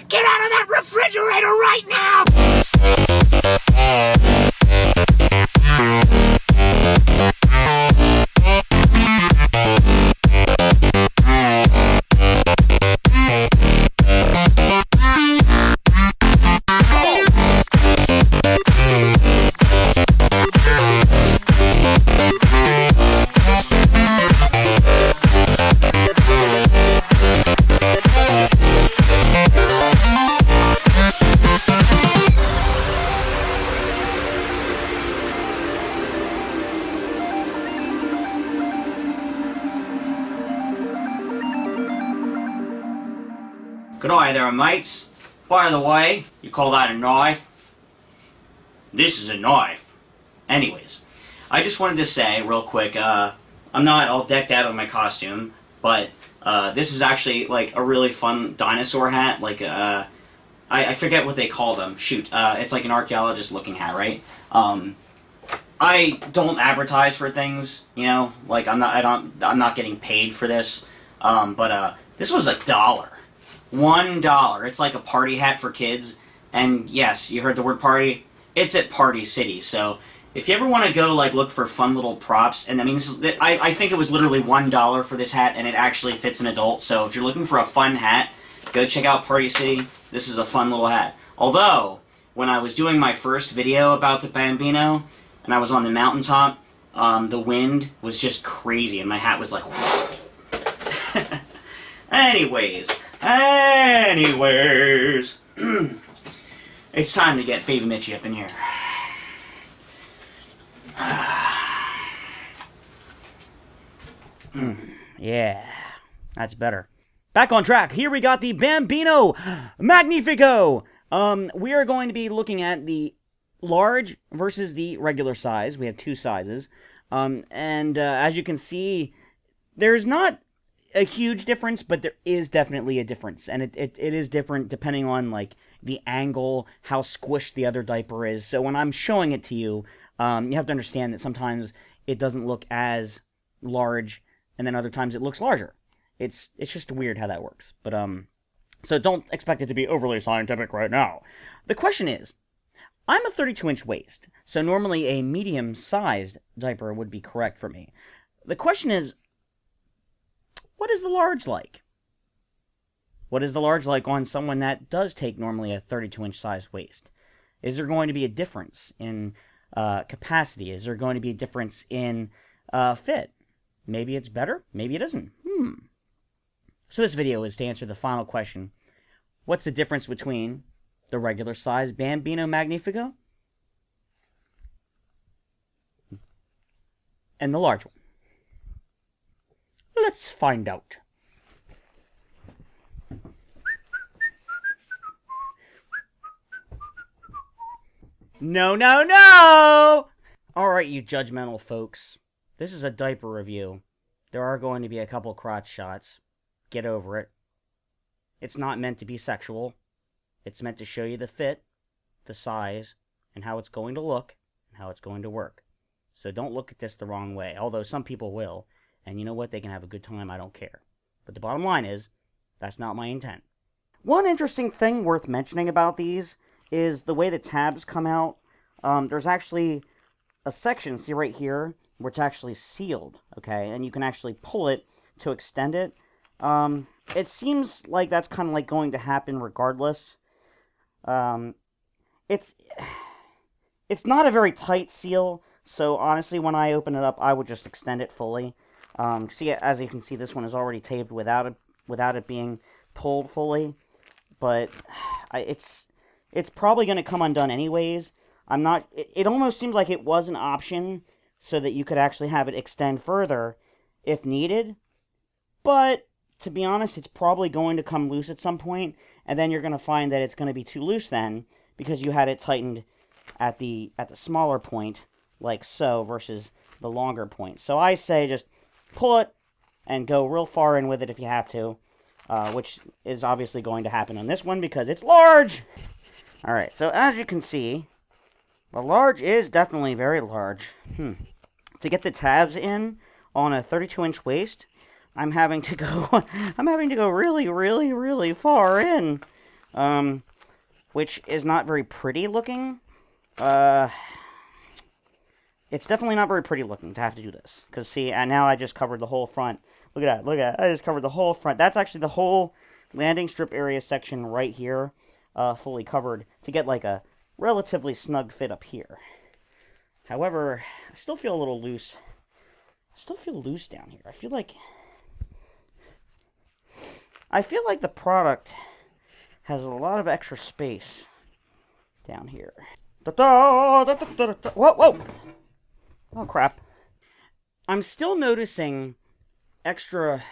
Get out of that refrigerator right now! Good eye there, mates. By the way, you call that a knife? This is a knife. Anyways, I just wanted to say real quick, I'm not all decked out in my costume, but this is actually like a really fun dinosaur hat. Like I forget what they call them. Shoot, it's like an archaeologist looking hat, right? I don't advertise for things, you know. Like I'm not getting paid for this. But this was $1. $1. It's like a party hat for kids. And yes, you heard the word party. It's at Party City. So if you ever want to go like look for fun little props, and I mean, I think it was literally $1 for this hat, and it actually fits an adult. So if you're looking for a fun hat, go check out Party City. This is a fun little hat. Although, when I was doing my first video about the Bambino, and I was on the mountaintop, the wind was just crazy, and my hat was like... Anyways, it's time to get Baby Mitchie up in here. Yeah, that's better. Back on track. Here we got the Bambino Magnifico. We are going to be looking at the large versus the regular size. We have two sizes. As you can see, there's not a huge difference, but there is definitely a difference, and it is different depending on like the angle, how squished the other diaper is. So when I'm showing it to you, you have to understand that sometimes it doesn't look as large, and then other times it looks larger. It's just weird how that works. But so don't expect it to be overly scientific right now. The question is, I'm a 32-inch waist, so normally a medium-sized diaper would be correct for me. The question is, what is the large like? What is the large like on someone that does take normally a 32-inch size waist? Is there going to be a difference in capacity? Is there going to be a difference in fit? Maybe it's better, maybe it isn't. So this video is to answer the final question. What's the difference between the regular size Bambino Magnifico and the large one? Let's find out. No, no, no! Alright, you judgmental folks. This is a diaper review. There are going to be a couple crotch shots. Get over it. It's not meant to be sexual. It's meant to show you the fit, the size, and how it's going to look, and how it's going to work. So don't look at this the wrong way, although some people will. And you know what? They can have a good time. I don't care. But the bottom line is, that's not my intent. One interesting thing worth mentioning about these is the way the tabs come out. There's actually a section, see right here, where it's actually sealed, okay? And you can actually pull it to extend it. It seems like that's kind of like going to happen regardless. It's not a very tight seal, so honestly, when I open it up, I would just extend it fully. See, as you can see, this one is already taped without it being pulled fully, but it's probably going to come undone anyways. It almost seems like it was an option so that you could actually have it extend further if needed, but to be honest, it's probably going to come loose at some point, and then you're going to find that it's going to be too loose then, because you had it tightened at the smaller point, like so, versus the longer point. So I say just pull it, and go real far in with it if you have to, which is obviously going to happen on this one because it's large. All right, so as you can see, the large is definitely very large. To get the tabs in on a 32-inch waist, I'm having to go really, really, really far in, which is not very pretty looking. It's definitely not very pretty looking to have to do this. Because, see, and now I just covered the whole front. Look at that. Look at that. I just covered the whole front. That's actually the whole landing strip area section right here, fully covered, to get, like, a relatively snug fit up here. However, I still feel a little loose. I still feel loose down here. I feel like the product has a lot of extra space down here. Whoa, whoa! Oh, crap. I'm still noticing extra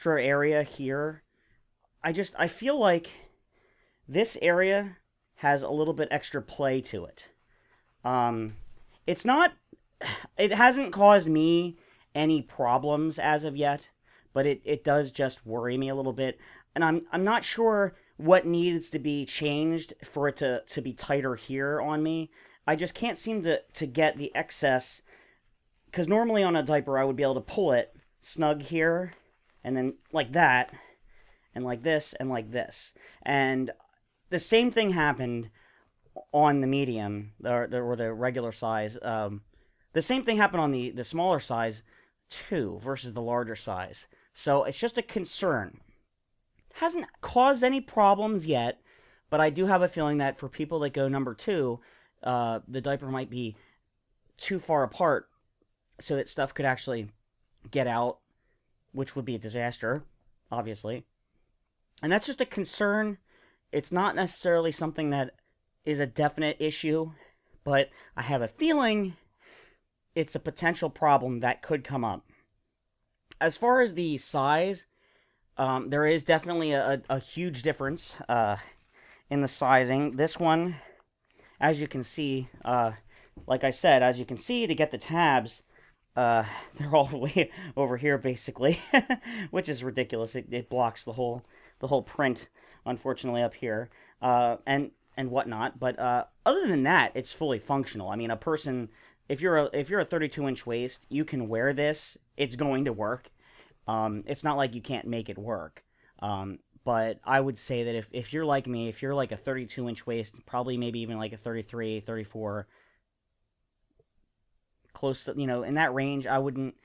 area here. I feel like this area has a little bit extra play to it. It hasn't caused me any problems as of yet, but it does just worry me a little bit. And I'm not sure what needs to be changed for it to be tighter here on me. I just can't seem to get the excess, because normally on a diaper I would be able to pull it snug here, and then like that, and like this, and like this. And the same thing happened on the medium, or the regular size. The same thing happened on the smaller size, too, versus the larger size. So it's just a concern. Hasn't caused any problems yet, but I do have a feeling that for people that go number 2, the diaper might be too far apart so that stuff could actually get out, which would be a disaster, obviously. And that's just a concern. It's not necessarily something that is a definite issue, but I have a feeling it's a potential problem that could come up. As far as the size, there is definitely a huge difference in the sizing. This one, as you can see, like I said, as you can see, to get the tabs, they're all the way over here, basically, which is ridiculous. It blocks the whole print, unfortunately, up here, and whatnot. But other than that, it's fully functional. I mean, a person, if you're a 32-inch waist, you can wear this. It's going to work. It's not like you can't make it work. But I would say that if you're like me, if you're like a 32-inch waist, probably maybe even like a 33, 34, close to, in that range, I wouldn't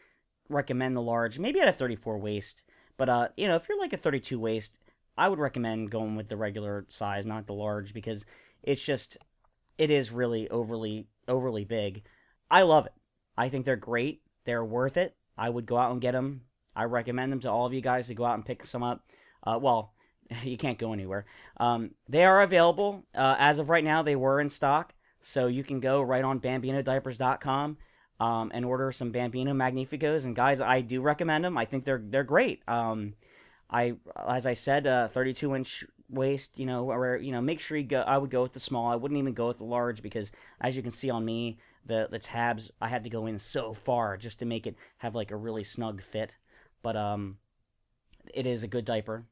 recommend the large. Maybe at a 34 waist. But, if you're like a 32 waist, I would recommend going with the regular size, not the large, because it is really overly big. I love it. I think they're great. They're worth it. I would go out and get them. I recommend them to all of you guys to go out and pick some up. Well, you can't go anywhere. They are available. As of right now, they were in stock. So you can go right on BambinoDiapers.com and order some Bambino Magnificos. And guys, I do recommend them. I think they're great. As I said, 32-inch waist, make sure you go. I would go with the small. I wouldn't even go with the large because, as you can see on me, the tabs, I had to go in so far just to make it have like a really snug fit. But it is a good diaper.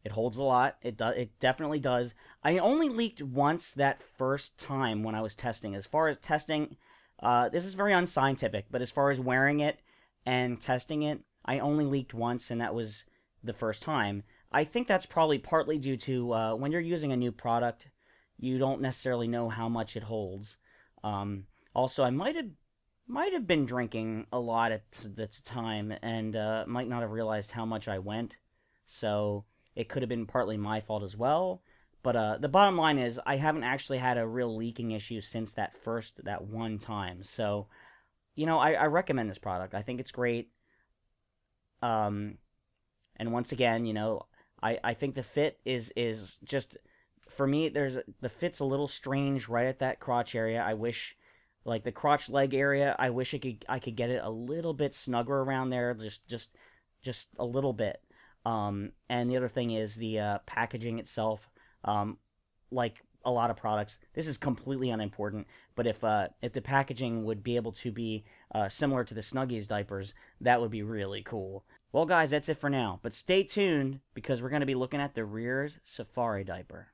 It holds a lot. It definitely does. I only leaked once that first time when I was testing. As far as testing, this is very unscientific, but as far as wearing it and testing it, I only leaked once, and that was the first time. I think that's probably partly due to when you're using a new product, you don't necessarily know how much it holds. Also, I might have been drinking a lot at the time and might not have realized how much I went. So it could have been partly my fault as well. But the bottom line is I haven't actually had a real leaking issue since that one time. So, I recommend this product. I think it's great. And once again, I think the fit is just, for me, the fit's a little strange right at that crotch area. I wish, like the crotch leg area, I wish I could get it a little bit snugger around there, just a little bit. And the other thing is the packaging itself. Like a lot of products. This is completely unimportant, but if the packaging would be able to be similar to the Snuggies diapers, that would be really cool. Well, guys, that's it for now, but stay tuned because we're going to be looking at the Rear's Safari diaper.